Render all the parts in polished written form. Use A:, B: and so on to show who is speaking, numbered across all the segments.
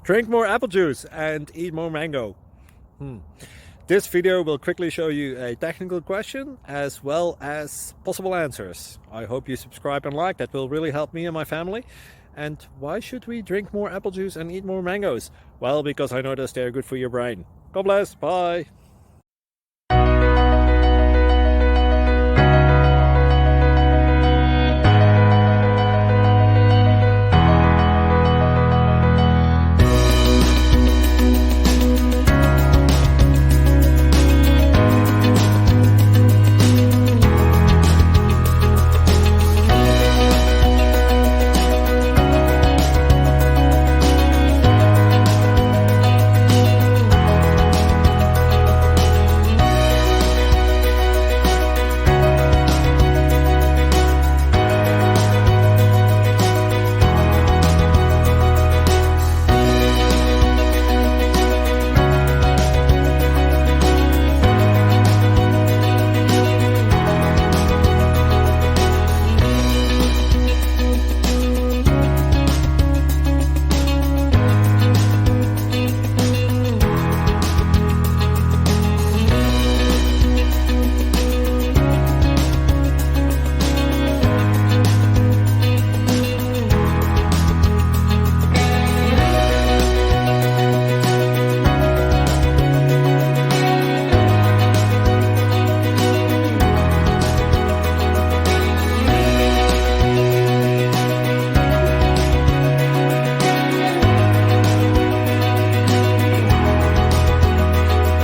A: Drink more apple juice and eat more mango. This video will quickly show you a technical question as well as possible answers. I hope you subscribe and like, that will really help me and my family. And why should we drink more apple juice and eat more mangoes? Well, because I noticed they're good for your brain. God bless, bye!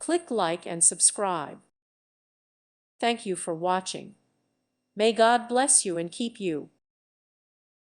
B: Click like and subscribe. Thank you for watching. May God bless you and keep you.